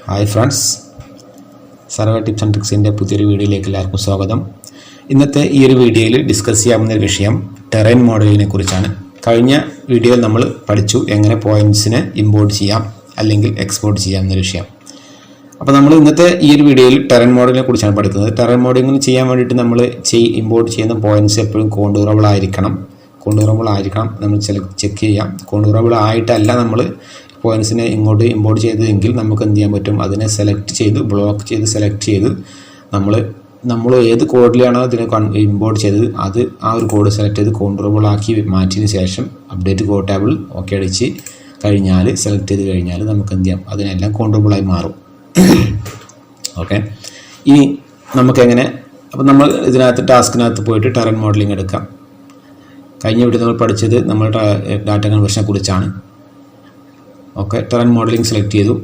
Hi friends, survey tips and ട്രിക്സിൻ്റെ പുതിയൊരു വീഡിയോയിലേക്ക് എല്ലാവർക്കും സ്വാഗതം. ഇന്നത്തെ ഈ ഒരു വീഡിയോയിൽ ഡിസ്കസ് ചെയ്യാവുന്ന ഒരു വിഷയം ടെറൈൻ മോഡലിനെ കുറിച്ചാണ്. കഴിഞ്ഞ വീഡിയോയിൽ നമ്മൾ പഠിച്ചു എങ്ങനെ പോയിൻറ്റ്സിനെ ഇമ്പോർട്ട് ചെയ്യാം അല്ലെങ്കിൽ എക്സ്പോർട്ട് ചെയ്യാം എന്നൊരു വിഷയം. അപ്പോൾ നമ്മൾ ഇന്നത്തെ ഈ ഒരു വീഡിയോയിൽ ടെറൈൻ മോഡലിനെ കുറിച്ചാണ് പഠിക്കുന്നത്. ടെറൈൻ മോഡലിംഗ് ചെയ്യാൻ വേണ്ടിയിട്ട് നമ്മൾ ഇമ്പോർട്ട് ചെയ്യുന്ന പോയിൻറ്റ്സ് എപ്പോഴും കോണ്ടൂറബിൾ ആയിരിക്കണം നമ്മൾ ചെക്ക് ചെയ്യാം. കോണ്ടൂറബിൾ ആയിട്ടല്ല നമ്മൾ പോയിൻറ്റ്സിനെ ഇങ്ങോട്ട് ഇമ്പോർട്ട് ചെയ്തതെങ്കിൽ നമുക്ക് എന്ത് ചെയ്യാൻ പറ്റും, അതിനെ ബ്ലോക്ക് ചെയ്ത് സെലക്ട് ചെയ്ത് നമ്മൾ ഏത് കോഡിലാണോ ഇതിനെ ഇമ്പോർട്ട് ചെയ്തത് അത് ആ ഒരു കോഡ് സെലക്ട് ചെയ്ത് കോണ്ടൂറബിൾ ആക്കി മാറ്റിയതിന് ശേഷം അപ്ഡേറ്റ് കോഡ് ടേബിൾ ഓക്കെ അടിച്ച് കഴിഞ്ഞാൽ സെലക്ട് ചെയ്ത് കഴിഞ്ഞാൽ നമുക്ക് എന്ത് ചെയ്യാം, അതിനെല്ലാം കോണ്ടൂറബിളായി മാറും. ഓക്കെ, ഇനി നമുക്കെങ്ങനെ, അപ്പം നമ്മൾ ഇതിനകത്ത് ടാസ്കിനകത്ത് പോയിട്ട് ടെറൈൻ മോഡലിംഗ് എടുക്കാം. കഴിഞ്ഞ വീഡിയോ നമ്മൾ പഠിച്ചത് നമ്മൾ ഡാറ്റ കൺവേർഷനെ കുറിച്ചാണ്. ഓക്കെ, ടെറൈൻ മോഡലിംഗ് സെലക്ട് ചെയ്തു.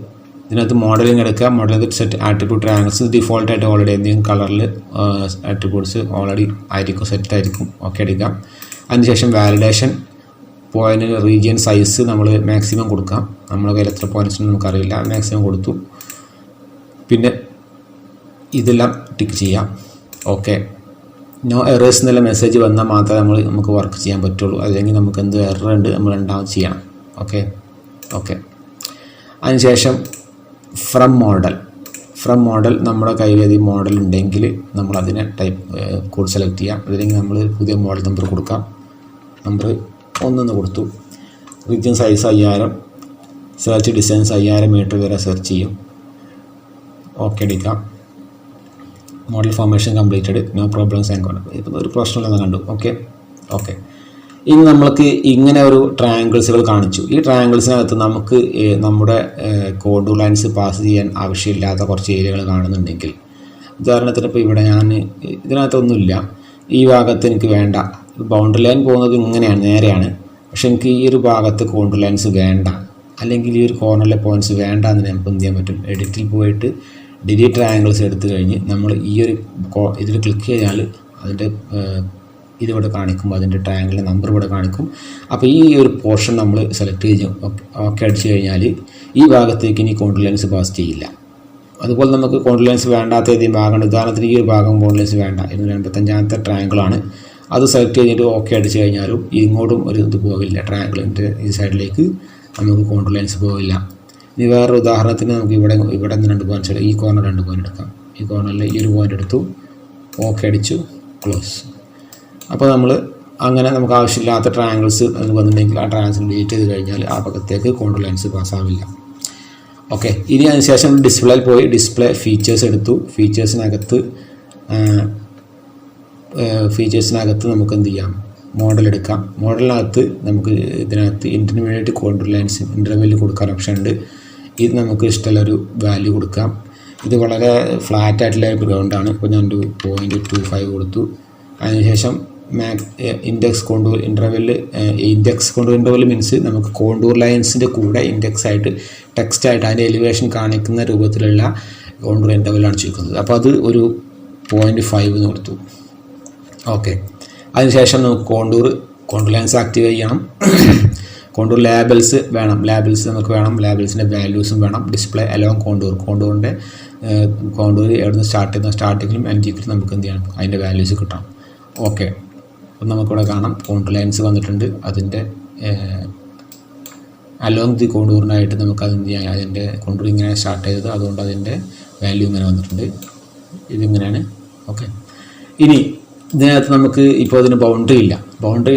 ഇതിനകത്ത് മോഡലിംഗ് എടുക്കുക. മോഡലിംഗ് സെറ്റ് ആട്രിബ്യൂട്ട് ട്രയാങ്കിൾസ് ഡിഫോൾട്ടായിട്ട് ഓൾറെഡി എന്തെങ്കിലും കളറിൽ ആട്രിബ്യൂട്ട്സ് ഓൾറെഡി ആയിരിക്കും, സെറ്റ് ആയിരിക്കും. ഓക്കെ അടിക്കാം. അതിനുശേഷം വാലിഡേഷൻ പോയിന്റ് റീജിയൻ സൈസ് നമ്മൾ മാക്സിമം കൊടുക്കാം. നമ്മുടെ കയ്യിൽ എത്ര പോയിൻറ്റ്സ് നമുക്കറിയില്ല, മാക്സിമം കൊടുത്തു. പിന്നെ ഇതെല്ലാം ടിക്ക് ചെയ്യാം. ഓക്കെ, നോ എറേഴ്സ് എന്നുള്ള മെസ്സേജ് വന്നാൽ മാത്രമേ നമുക്ക് വർക്ക് ചെയ്യാൻ പറ്റുള്ളൂ, അല്ലെങ്കിൽ നമുക്ക് എന്ത് എറർ ഉണ്ട് നമ്മൾ രണ്ടാമത് ചെയ്യണം. ഓക്കെ, അതിനുശേഷം ഫ്രം മോഡൽ നമ്മുടെ കയ്യിൽ ഏതെങ്കിലും മോഡൽ ഉണ്ടെങ്കിൽ നമ്മൾ അതിനെ കോഡ് സെലക്ട് ചെയ്യാം. അല്ലെങ്കിൽ നമ്മൾ പുതിയ മോഡൽ നമ്പർ കൊടുക്കാം. നമ്പർ 1 കൊടുത്തു. Region size 5000, search distance 5000 metre വരെ സെർച്ച് ചെയ്യും. ഓക്കെ അടിക്കാം. Model formation completed, no problems and con. ഇപ്പം ഒരു പ്രശ്നമില്ലെന്ന് കണ്ടു. ഓക്കെ, ഇനി നമ്മൾക്ക് ഇങ്ങനെ ഒരു ട്രയാങ്കിൾസുകൾ കാണിച്ചു. ഈ ട്രയാങ്കിൾസിനകത്ത് നമുക്ക് നമ്മുടെ കോണ്ടൂർ ലൈൻസ് പാസ് ചെയ്യാൻ ആവശ്യമില്ലാത്ത കുറച്ച് ഏരിയകൾ കാണുന്നുണ്ടെങ്കിൽ, ഉദാഹരണത്തിന് ഇപ്പോൾ ഇവിടെ ഞാൻ ഇതിനകത്തൊന്നുമില്ല, ഈ ഭാഗത്ത് എനിക്ക് വേണ്ട, ബൗണ്ടറി ലൈൻ പോകുന്നത് ഇങ്ങനെയാണ്, നേരെയാണ്, പക്ഷെ എനിക്ക് ഈ ഒരു ഭാഗത്ത് കോണ്ടൂർ ലൈൻസ് വേണ്ട, അല്ലെങ്കിൽ ഈ ഒരു കോർണറിലെ പോയിൻറ്റ്സ് വേണ്ട എന്ന് നമുക്ക് എന്ത് ചെയ്യാൻ പറ്റും, എഡിറ്റിൽ പോയിട്ട് ഡിലീറ്റ് ട്രയാങ്കിൾസ് എടുത്തു കഴിഞ്ഞ് നമ്മൾ ഈ ഒരു ഇതിൽ ക്ലിക്ക് ചെയ്താൽ അതിൻ്റെ ഇതിവിടെ കാണിക്കും, അതിൻ്റെ ട്രയാങ്കിളിൻ്റെ നമ്പർ ഇവിടെ കാണിക്കും. അപ്പോൾ ഈ ഒരു പോർഷൻ നമ്മൾ സെലക്ട് ചെയ്ത് ഓക്കെ അടിച്ചു കഴിഞ്ഞാൽ ഈ ഭാഗത്തേക്ക് ഇനി കോണ്ടൂർ ലൈൻസ് പാസ് ചെയ്യില്ല. അതുപോലെ നമുക്ക് കോണ്ടൂർ ലൈൻസ് വേണ്ടാത്ത ഏതെങ്കിലും ഭാഗമാണ്, ഉദാഹരണത്തിന് ഈ ഒരു ഭാഗം കോണ്ടൂർ ലൈൻസ് വേണ്ട, 285ാമത്തെ ട്രയാങ്കിളാണ്, അത് സെലക്ട് ചെയ്തിട്ട് ഓക്കെ അടിച്ചു കഴിഞ്ഞാലും ഇങ്ങോട്ടും ഒരു ഇത് പോകില്ല, ട്രയാങ്കിളിൻ്റെ ഈ സൈഡിലേക്ക് നമുക്ക് കോണ്ടൂർ ലൈൻസ് പോകില്ല. ഇനി വേറൊരു ഉദാഹരണത്തിന് നമുക്ക് ഇവിടെ നിന്ന് 2 പോയിൻറ്റ്സ്, ഈ കോർണർ 2 പോയിൻറ്റ് എടുക്കാം. ഈ കോർണറിൽ ഈ ഒരു പോയിൻ്റ് എടുത്തു, ഓക്കെ അടിച്ചു, ക്ലോസ്. അപ്പോൾ അങ്ങനെ നമുക്ക് ആവശ്യമില്ലാത്ത ട്രയാങ്കിൾസ് എന്ന് വന്നിട്ടുണ്ടെങ്കിൽ ആ ട്രയാങ്കിൾസ് ഡിലീറ്റ് ചെയ്ത് കഴിഞ്ഞാൽ ആ ഭാഗത്തേക്ക് കോണ്ടൂർ ലൈൻസ് പാസ്സാവില്ല. ഓക്കെ, ഇനി അതിനുശേഷം ഡിസ്പ്ലേയിൽ പോയി ഡിസ്പ്ലേ ഫീച്ചേഴ്സ് എടുത്തു. ഫീച്ചേഴ്സിനകത്ത് നമുക്ക് എന്ത് ചെയ്യാം, മോഡൽ എടുക്കാം. മോഡലിനകത്ത് നമുക്ക് ഇതിനകത്ത് ഇൻ്റർമീഡിയറ്റ് കോണ്ടൂർ ലൈൻസ് ഇൻ്റർവെല്ലിൽ കൊടുക്കാൻ ഓപ്ഷൻ ഉണ്ട്. ഇത് നമുക്ക് ഇഷ്ടമുള്ളൊരു വാല്യൂ കൊടുക്കാം. ഇത് വളരെ ഫ്ലാറ്റ് ആയിട്ടുള്ള ഗ്രൗണ്ടാണ്. ഇപ്പോൾ ഞാൻ 2.25 കൊടുത്തു. അതിനുശേഷം index contour interval. Index contour interval means നമുക്ക് കോണ്ടൂർ ലൈൻസിൻ്റെ കൂടെ ഇൻഡെക്സ് ആയിട്ട് ടെക്സ്റ്റായിട്ട് അതിൻ്റെ എലിവേഷൻ കാണിക്കുന്ന രൂപത്തിലുള്ള കോണ്ടൂർ ഇൻ്റർവെല്ലാണ് ചോദിക്കുന്നത്. അപ്പോൾ അത് ഒരു 0.5 എന്ന് കൊടുത്തു. ഓക്കെ, അതിനുശേഷം നമുക്ക് കോണ്ടൂർ ലൈൻസ് ആക്റ്റീവ് ചെയ്യണം. കോണ്ടൂർ ലേബൽസ് നമുക്ക് വേണം. ലേബൽസിൻ്റെ വാല്യൂസും വേണം. ഡിസ്പ്ലേ അലോങ് കോണ്ടൂറിൻ്റെ കോണ്ടൂർ എവിടുന്ന് സ്റ്റാർട്ട് ചെയ്യുന്ന സ്റ്റാർട്ടിങ്ങിലും എൻഡിങ്ങിലും നമുക്ക് എന്ത് ചെയ്യണം, അതിൻ്റെ വാല്യൂസ് കിട്ടണം. ഓക്കെ, അപ്പം നമുക്കിവിടെ കാണാം കോണ്ടൂർ ലൈൻസ് വന്നിട്ടുണ്ട്. അതിൻ്റെ അലോങ് ദി കോണ്ടൂറിനായിട്ട് നമുക്ക് അതെന്ത് ചെയ്യാം, അതിൻ്റെ കോണ്ടൂർ ഇങ്ങനെ സ്റ്റാർട്ട് ചെയ്തത്, അതുകൊണ്ട് അതിൻ്റെ വാല്യൂ ഇങ്ങനെ വന്നിട്ടുണ്ട്. ഇതിങ്ങനെയാണ്. ഓക്കെ, ഇനി ഇതിനകത്ത് നമുക്ക് ഇപ്പോൾ ഇതിന് ബൗണ്ടറി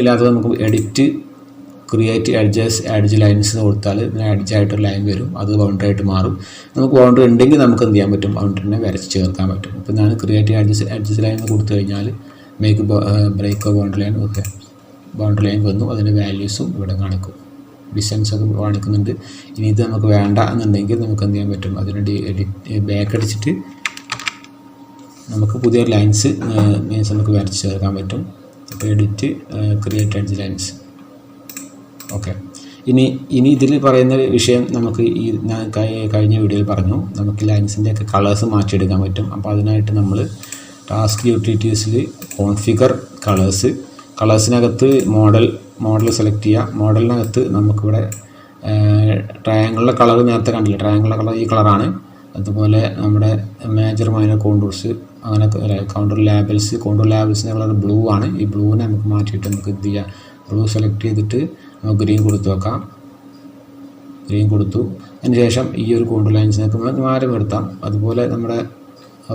ഇല്ലാത്തത് നമുക്ക് എഡിറ്റ് ക്രിയേറ്റ് എഡ്ജ് ലൈൻസ് കൊടുത്താൽ ഇതിന് എഡ്ജായിട്ടൊരു ലൈൻ വരും, അത് ബൗണ്ടറി ആയിട്ട് മാറും. നമുക്ക് ബൗണ്ടറി ഉണ്ടെങ്കിൽ നമുക്ക് എന്ത് ചെയ്യാൻ പറ്റും, ബൗണ്ടറിനെ വരച്ച് ചേർക്കാൻ പറ്റും. ഇപ്പോൾ ഞാൻ ക്രിയേറ്റ് എഡ്ജസ് ലൈൻ കൊടുത്തു കഴിഞ്ഞാൽ make break boundary line. Okay, boundary line വന്നു, അതിൻ്റെ വാല്യൂസും ഇവിടെ കാണിക്കും, ഡിസ്റ്റൻസ് ഒക്കെ കാണിക്കുന്നുണ്ട്. ഇനി ഇത് നമുക്ക് വേണ്ട എന്നുണ്ടെങ്കിൽ നമുക്ക് എന്ത് ചെയ്യാൻ പറ്റും, അതിന് ബാക്ക് അടിച്ചിട്ട് നമുക്ക് പുതിയ ലൈൻസ് മീൻസ് നമുക്ക് വരച്ച് ചേർക്കാൻ പറ്റും. അപ്പോൾ edit create edge lines. Okay, ഇനി ഇതിൽ പറയുന്ന വിഷയം നമുക്ക് ഞാൻ കഴിഞ്ഞ വീഡിയോയിൽ പറഞ്ഞു, നമുക്ക് ലൈൻസിൻ്റെയൊക്കെ കളേഴ്സ് മാറ്റിയെടുക്കാൻ പറ്റും. അപ്പോൾ അതിനായിട്ട് നമ്മൾ ടാസ്ക് യൂട്ടിലിറ്റീസിൽ കോൺഫിഗർ കളേഴ്സിനകത്ത് മോഡൽ സെലക്ട് ചെയ്യുക. മോഡലിനകത്ത് നമുക്കിവിടെ ട്രയാങ്കിളിൻ്റെ കളർ നേരത്തെ കണ്ടില്ല, ട്രയാങ്കിളിൻ്റെ കളർ ഈ കളറാണ്. അതുപോലെ നമ്മുടെ മേജർ മൈനർ കോണ്ടൂർസ് അങ്ങനെ കോണ്ടൂർ ലേബൽസിൻ്റെ കളർ ബ്ലൂ ആണ്. ഈ ബ്ലൂവിനെ നമുക്ക് മാറ്റിയിട്ട് നമുക്ക് എന്ത് ചെയ്യാം, ബ്ലൂ സെലക്ട് ചെയ്തിട്ട് നമുക്ക് ഗ്രീൻ കൊടുത്തു വെക്കാം. ഗ്രീൻ കൊടുത്തു. അതിന് ശേഷം ഈ ഒരു കോണ്ടൂർ ലൈൻസിനൊക്കെ നമ്മൾ മാറി നിർത്താം. അതുപോലെ നമ്മുടെ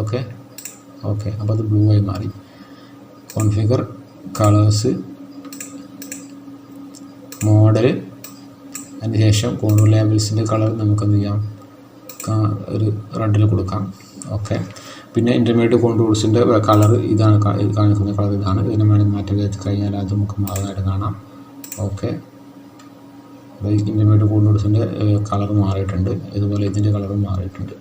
ഓക്കെ അപ്പോൾ അത് ബ്ലൂ ആയി മാറി. കോൺഫിഗർ കളേഴ്സ് മോഡൽ, അതിന് ശേഷം കോണ്ടൂർ ലേബൽസിൻ്റെ കളർ നമുക്ക് എന്ത് ചെയ്യാം, ഒരു റെഡിൽ കൊടുക്കാം. ഓക്കെ. പിന്നെ ഇൻ്റർമീഡിയറ്റ് കോണ്ടൂർസിൻ്റെ കളർ ഇതാണ്, കാണിക്കുന്ന കളർ ഇതാണ്. ഇതിനെ വേണമെങ്കിൽ മാറ്റി കഴിഞ്ഞാൽ അത് നമുക്ക് മാറുന്നതായിട്ട് കാണാം. ഓക്കെ. ഇൻ്റർമീഡിയറ്റ് കോണ്ടൂർസിൻ്റെ കളർ മാറിയിട്ടുണ്ട്. ഇതുപോലെ ഇതിൻ്റെ കളറും മാറിയിട്ടുണ്ട്.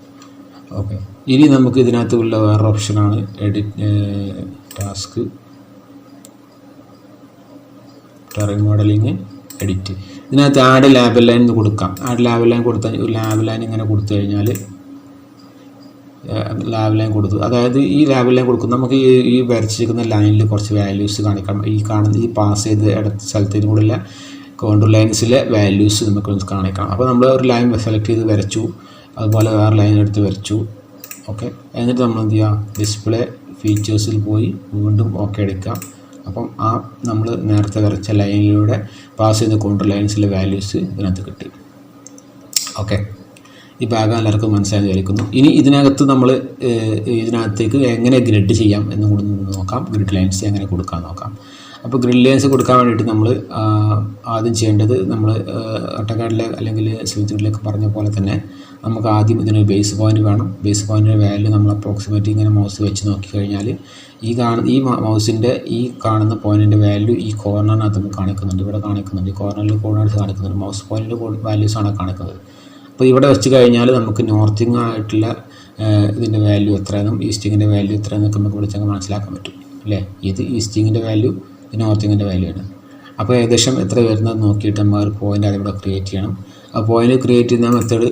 ഓക്കെ. ഇനി നമുക്ക് ഇതിനകത്തുള്ള വേറൊരു ഓപ്ഷനാണ് edit task terrain modelling edit. ഇതിനകത്ത് ആഡ് ലാബൽ ലൈൻ കൊടുക്കാം. ആഡ് ലാബൽ ലൈൻ കൊടുത്താൽ ഒരു ലാബൽ ലൈൻ ഇങ്ങനെ കൊടുത്തു കഴിഞ്ഞാൽ ലാബൽ ലൈൻ കൊടുത്തു, അതായത് ഈ ലാബൽ ലൈൻ കൊടുക്കും നമുക്ക് ഈ വരച്ചിരിക്കുന്ന ലൈനിൽ കുറച്ച് വാല്യൂസ് കാണിക്കണം. ഈ പാസ് ചെയ്ത് ഇടത്ത സ്ഥലത്തിന് കൂടെയുള്ള കോണ്ടൂർ ലൈൻസിലെ വാല്യൂസ് നമുക്ക് കാണിക്കണം. അപ്പോൾ നമ്മൾ ഒരു ലൈൻ സെലക്ട് ചെയ്ത് വരച്ചു, അതുപോലെ വേറെ ലൈൻ എടുത്ത് വരച്ചു. ഓക്കെ. എന്നിട്ട് നമ്മൾ എന്ത് ചെയ്യുക, ഡിസ്പ്ലേ ഫീച്ചേഴ്സിൽ പോയി വീണ്ടും ഓക്കെ എടുക്കാം. അപ്പം നമ്മൾ നേരത്തെ വരച്ച ലൈനിലൂടെ പാസ് ചെയ്യുന്ന കോണ്ടൂർ ലൈൻസിലെ വാല്യൂസ് ഇതിനകത്ത് കിട്ടി. ഓക്കെ. ഈ ഭാഗം എല്ലാവർക്കും മനസ്സിലായി വിചാരിക്കുന്നു. ഇനി ഇതിനകത്ത് നമ്മൾ ഇതിനകത്തേക്ക് എങ്ങനെ ഗ്രിഡ് ചെയ്യാം എന്നും കൂടി നോക്കാം. ഗ്രിഡ് ലൈൻസ് എങ്ങനെ കൊടുക്കാൻ നോക്കാം. അപ്പോൾ ഗ്രിഡ് ലൈൻസ് കൊടുക്കാൻ വേണ്ടിയിട്ട് നമ്മൾ ആദ്യം ചെയ്യേണ്ടത്, നമ്മൾ ഓട്ടോകാഡിലെ അല്ലെങ്കിൽ സിവിൽ പറഞ്ഞ പോലെ തന്നെ നമുക്ക് ആദ്യം ഇതിനൊരു ബേസ് പോയിന്റ് വേണം. ബേസ് പോയിന്റിൻ്റെ വാല്യൂ നമ്മൾ അപ്രോക്സിമേറ്റ് ഇങ്ങനെ മൗസ് വെച്ച് നോക്കിക്കഴിഞ്ഞാൽ ഈ മൗസിൻ്റെ ഈ കാണുന്ന പോയിന്റിൻ്റെ വാല്യൂ ഈ കോർണറിനകത്ത് നമുക്ക് കാണിക്കുന്നുണ്ട്. ഇവിടെ കാണിക്കുന്നുണ്ട്, ഈ കോർണറിൽ കോർണേഴ്സ് കാണിക്കുന്നുണ്ട്. മൗസ് പോയിന്റിൻ്റെ വാല്യൂസാണ് കാണിക്കുന്നത്. അപ്പോൾ ഇവിടെ വെച്ച് കഴിഞ്ഞാൽ നമുക്ക് നോർത്തിങ് ആയിട്ടുള്ള ഇതിൻ്റെ വാല്യൂ എത്രയെന്നും ഈസ്റ്റിങ്ങിൻ്റെ വാല്യൂ എത്രയെന്നൊക്കെ നമുക്ക് വിളിച്ചങ്ങ് മനസ്സിലാക്കാൻ പറ്റും അല്ലേ. ഇത് ഈസ്റ്റിങ്ങിൻ്റെ വാല്യൂ, ഇത് നോർത്തിങ്ങിൻ്റെ വാല്യൂ ആണ്. അപ്പോൾ ഏകദേശം എത്ര വരുന്നത് നോക്കിയിട്ട് നമ്മൾ ഒരു പോയിൻ്റ് അതിവിടെ ക്രിയേറ്റ് ചെയ്യണം. ആ പോയിൻ്റ് ക്രിയേറ്റ് ചെയ്യുന്ന മെത്തേഡ്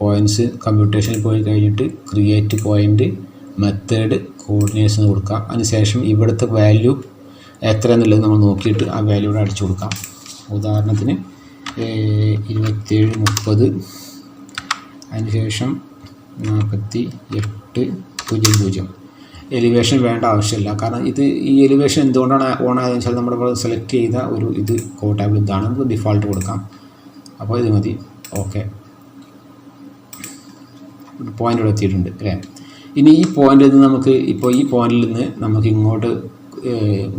പോയിൻറ്റ്സ് കമ്പ്യൂട്ടേഷനിൽ പോയി കഴിഞ്ഞിട്ട് ക്രിയേറ്റ് പോയിൻ്റ് മെത്തേഡ് കോർഡിനേറ്റ്സ് കൊടുക്കാം. അതിനുശേഷം ഇവിടുത്തെ വാല്യൂ എത്ര എന്നുള്ളത് നമ്മൾ നോക്കിയിട്ട് ആ വാല്യൂ ഇവിടെ അടിച്ചു കൊടുക്കാം. ഉദാഹരണത്തിന് 2730, അതിനുശേഷം 4800. എലിവേഷൻ വേണ്ട ആവശ്യമില്ല, കാരണം ഈ എലിവേഷൻ എന്തുകൊണ്ടാണ് ഓൺ ആയതെന്ന് വെച്ചാൽ നമ്മൾ സെലക്ട് ചെയ്ത ഒരു കോട്ടാബിൾ ഇതാണ്, നമുക്ക് ഡിഫോൾട്ട് കൊടുക്കാം. അപ്പോൾ ഇത് മതി. ഓക്കെ. പോയിൻ്റ് ഇവിടെ എത്തിയിട്ടുണ്ട് അല്ലേ. ഇനി ഈ പോയിന്റിൽ നിന്ന് നമുക്ക് ഇപ്പോൾ ഈ പോയിന്റിൽ നിന്ന് നമുക്ക് ഇങ്ങോട്ട്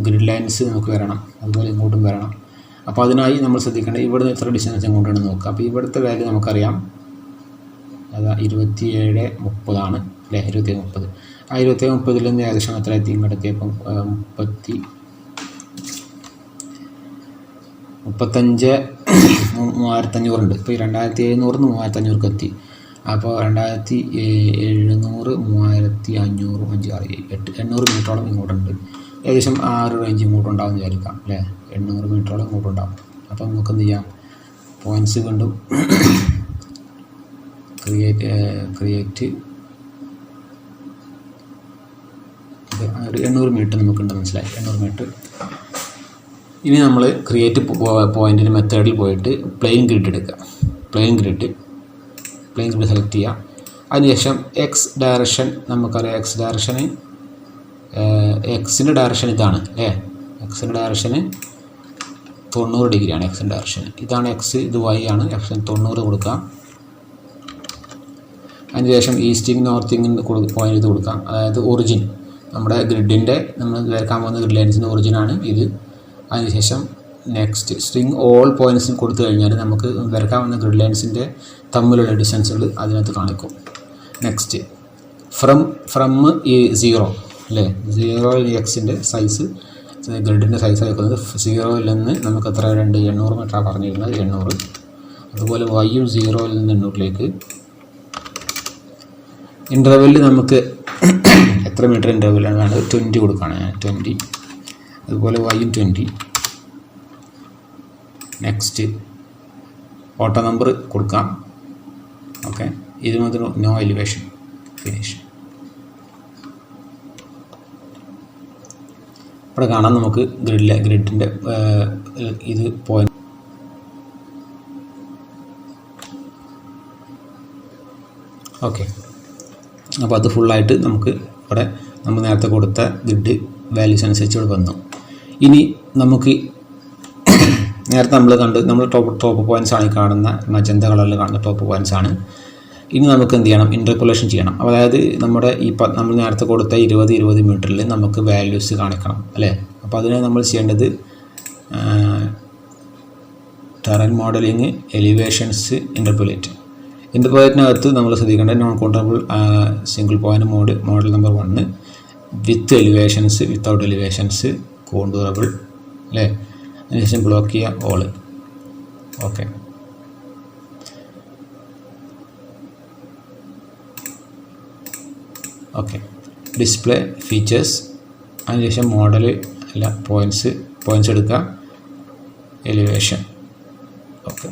ഗ്രിഡ് ലൈൻസ് നമുക്ക് വരണം, അതുപോലെ ഇങ്ങോട്ടും വരണം. അപ്പോൾ അതിനായി നമ്മൾ ശ്രദ്ധിക്കേണ്ടത് ഇവിടുന്ന് എത്ര ഡിസ്റ്റൻസ് എങ്ങോട്ടാണ് നോക്കുക. അപ്പോൾ ഇവിടുത്തെ വാല്യൂ നമുക്കറിയാം, അതാ 2730 ആണ് അല്ലേ. 2730. ആ 2730 നിന്ന് ഏകദേശം എത്ര എത്തി, ഇങ്ങോട്ടെത്തിയപ്പം 35,500 ഉണ്ട്. ഇപ്പോൾ 2700 3500 എത്തി. അപ്പോൾ 2700 3500 800 മീറ്ററോളം ഇങ്ങോട്ടുണ്ട്. ഏകദേശം ആ ഒരു റേഞ്ച് ഇങ്ങോട്ടുണ്ടാവും വിചാരിക്കാം അല്ലേ. 800 മീറ്ററോളം ഇങ്ങോട്ടുണ്ടാവും. അപ്പോൾ നമുക്ക് എന്ത് ചെയ്യാം, പോയിൻറ്റ്സ് വീണ്ടും ക്രിയേറ്റ് ഒരു 800 മീറ്റർ നമുക്കുണ്ട്, മനസ്സിലായി. 800 മീറ്റർ. ഇനി നമ്മൾ ക്രിയേറ്റ് പോയിൻറ്റിൻ്റെ മെത്തേഡിൽ പോയിട്ട് പ്ലെയിൻ ഗ്രിഡ് എടുക്കുക. പ്ലെയിൻ ഗ്രിഡ് സെലക്ട് ചെയ്യുക. അതിനുശേഷം എക്സ് ഡയറക്ഷൻ നമുക്കറിയാം. എക്സിൻ്റെ ഡയറക്ഷൻ ഇതാണ് അല്ലേ. എക്സിൻ്റെ ഡയറക്ഷന് 90 ഡിഗ്രിയാണ്. എക്സിൻ്റെ ഡയറക്ഷൻ ഇതാണ്. എക്സ് ഇത് വൈ ആണ്. എക്സിന് 90 കൊടുക്കാം. അതിനുശേഷം ഈസ്റ്റിങ് നോർത്തിങ് പോയിന്റ് ഇത് കൊടുക്കാം. അതായത് ഒറിജിൻ, നമ്മുടെ ഗ്രിഡിൻ്റെ നമ്മൾ വരക്കാൻ പോകുന്ന ഗ്രിഡ് ലൈൻസിൻ്റെ ഒറിജിനാണ് ഇത്. അതിനുശേഷം നെക്സ്റ്റ് സ്ട്രിങ് ഓൾ പോയിൻറ്റ്സും കൊടുത്തു കഴിഞ്ഞാൽ നമുക്ക് വരക്കാൻ പോകുന്ന ഗ്രിഡ് ലൈൻസിൻ്റെ തമ്മിലുള്ള ഡിസ്റ്റൻസുകൾ അതിനകത്ത് കാണിക്കും. നെക്സ്റ്റ് ഫ്രം ഈ 0 അല്ലേ. 0 എക്സിൻ്റെ സൈസ്, ഗ്രിഡിൻ്റെ സൈസ് ആയിരിക്കുന്നത് 0 നിന്ന് നമുക്ക് എത്ര 800 മീറ്ററാണ് പറഞ്ഞിരുന്നത്, 800. അതുപോലെ വൈയും 0 നിന്ന് 800ലേക്ക്. ഇൻ്റർവെല്ലിൽ നമുക്ക് എത്ര മീറ്റർ ഇൻ്റർവെല്ലാണ് വേണ്ടത്, 20 കൊടുക്കുകയാണ് ഞാൻ, 20. അതുപോലെ വൈയും 20. നെക്സ്റ്റ് ഓട്ടോ നമ്പർ കൊടുക്കാം. ഓക്കെ. ഇത് മുതൽ നോ എലിവേഷൻ, ഫിനിഷ്. ഇവിടെ കാണാം നമുക്ക് ഗ്രിഡിൻ്റെ ഇത് പോയിന്റ്. ഓക്കെ, അപ്പോൾ അത് ഫുള്ളായിട്ട് നമുക്ക് ഇവിടെ നമ്മൾ നേരത്തെ കൊടുത്ത ഗ്രിഡ് വാല്യൂസ് അനുസരിച്ച് ഇവിടെ വന്നു. ഇനി നമുക്ക് നേരത്തെ നമ്മൾ ടോപ്പ് പോയിൻറ്റ്സ് ആണ് ഈ കാണുന്ന മജന്ത കളറിൽ കാണുന്ന ടോപ്പ് പോയിൻറ്റ്സ് ആണ്. ഇനി നമുക്ക് എന്ത് ചെയ്യണം, ഇൻ്റർപോളേഷൻ ചെയ്യണം. അതായത് നമ്മുടെ നമ്മൾ നേരത്തെ കൊടുത്ത 20 മീറ്ററിൽ നമുക്ക് വാല്യൂസ് കാണിക്കണം അല്ലേ. അപ്പോൾ അതിന് നമ്മൾ ചെയ്യേണ്ടത് ടെറൻ മോഡലിംഗ്, എലിവേഷൻസ്, ഇൻ്റർപോളേറ്റിനകത്ത് നമ്മൾ ശ്രദ്ധിക്കേണ്ട non controllable single point model number 1 with elevations, without elevations, contourable അല്ലേ. അതിനുശേഷം ബ്ലോക്ക് ചെയ്യുക ഓള്. ഓക്കെ, ഡിസ്പ്ലേ ഫീച്ചേഴ്സ്, അതിനുശേഷം മോഡൽ അല്ല പോയിൻറ്റ്സ് എടുക്കുക, എലിവേഷൻ. ഓക്കെ,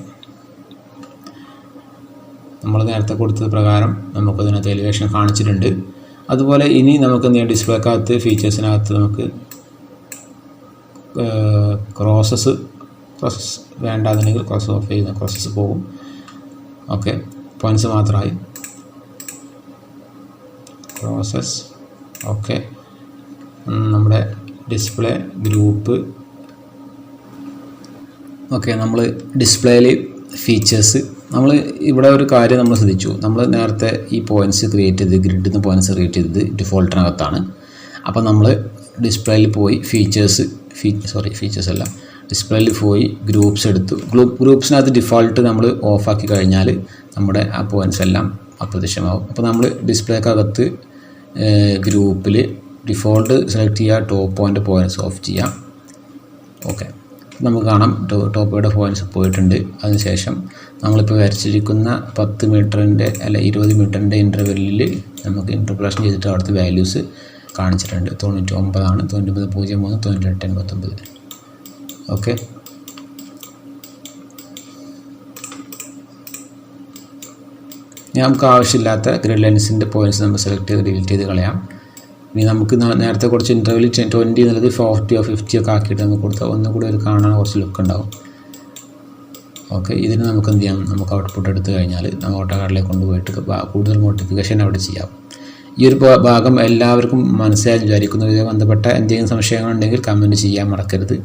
നമ്മൾ നേരത്തെ കൊടുത്തത് പ്രകാരം നമുക്കതിനകത്ത് എലിവേഷൻ കാണിച്ചിട്ടുണ്ട്. അതുപോലെ ഇനി നമുക്ക് എന്ത് ചെയ്യാം, ഡിസ്പ്ലേക്കകത്ത് ഫീച്ചേഴ്സിനകത്ത് നമുക്ക് ക്രോസസ് വേണ്ടാന്നുണ്ടെങ്കിൽ ക്രോസ് ഓഫ് ചെയ്യുന്ന ക്രോസസ് പോകും. ഓക്കെ, പോയിൻറ്റ്സ് മാത്രമായി ക്രോസസ്. ഓക്കെ, നമ്മുടെ ഡിസ്പ്ലേ ഗ്രൂപ്പ്. ഓക്കെ, നമ്മൾ ഡിസ്പ്ലേയിൽ ഫീച്ചേഴ്സ്, നമ്മൾ ഇവിടെ ഒരു കാര്യം നമ്മൾ ശ്രദ്ധിച്ചു. നമ്മൾ നേരത്തെ ഈ പോയിൻറ്റ്സ് ക്രിയേറ്റ് ചെയ്ത് ഗ്രിഡിൽ നിന്ന് പോയിൻറ്റ്സ് ക്രിയേറ്റ് ചെയ്തത് ഡിഫോൾട്ടിനകത്താണ്. അപ്പോൾ നമ്മൾ ഡിസ്പ്ലേയിൽ പോയി ഫീച്ചേഴ്സ് അല്ല, ഡിസ്പ്ലേയിൽ പോയി ഗ്രൂപ്പ്സ് എടുത്തു. ഗ്രൂപ്പ്സിനകത്ത് ഡിഫോൾട്ട് നമ്മൾ ഓഫാക്കി കഴിഞ്ഞാൽ നമ്മുടെ ആ പോയിൻറ്റ്സ് എല്ലാം അപ്രത്യക്ഷമാവും. അപ്പോൾ നമ്മൾ ഡിസ്പ്ലേക്കകത്ത് ഗ്രൂപ്പിൽ ഡിഫോൾട്ട് സെലക്ട് ചെയ്യുക, ടോപ്പ് പോയിൻറ്റ്സ് ഓഫ് ചെയ്യാം. ഓക്കെ, നമുക്ക് കാണാം ടോപ്പയുടെ പോയിൻറ്റ്സ് പോയിട്ടുണ്ട്. അതിനുശേഷം നമ്മളിപ്പോൾ വരച്ചിരിക്കുന്ന 10 മീറ്ററിൻ്റെ അല്ല 20 മീറ്ററിൻ്റെ ഇൻ്റർവെല്ലിൽ നമുക്ക് ഇൻ്റർപോളേഷൻ ചെയ്തിട്ട് അവിടുത്തെ വാല്യൂസ് കാണിച്ചിട്ടുണ്ട്. 99 ആണ്, 99.03, 98.89. ഓക്കെ, നമുക്ക് ആവശ്യമില്ലാത്ത ഗ്രിഡ് ലെൻസിൻ്റെ പോയിൻറ്റ്സ് നമ്മൾ സെലക്ട് ചെയ്ത് ഡിലീറ്റ് ചെയ്ത് കളയാം. ഇനി നമുക്ക് നേരത്തെ കുറച്ച് ഇൻ്റർവെൽ 20 എന്നുള്ളത് 40 50 ഒക്കെ ആക്കിയിട്ട് നമുക്ക് കൊടുത്താൽ ഒന്നുകൂടി ഒരു കാണാൻ കുറച്ച് ലുക്ക് ഉണ്ടാവും. ഓക്കെ, ഇതിന് നമുക്ക് എന്ത് ചെയ്യാം, നമുക്ക് ഔട്ട്പുട്ട് എടുത്തു കഴിഞ്ഞാൽ നമ്മൾ ഓട്ടോകാർഡിലേക്ക് കൊണ്ടുപോയിട്ട് കൂടുതൽ മോഡിഫിക്കേഷൻ അവിടെ ചെയ്യാം. ഈ ഒരു ഭാഗം എല്ലാവർക്കും മനസ്സിലായി വിചാരിക്കുന്നു. ഇതുമായി ബന്ധപ്പെട്ട എന്തെങ്കിലും സംശയങ്ങളുണ്ടെങ്കിൽ കമൻറ്റ് ചെയ്യാൻ മറക്കരുത്.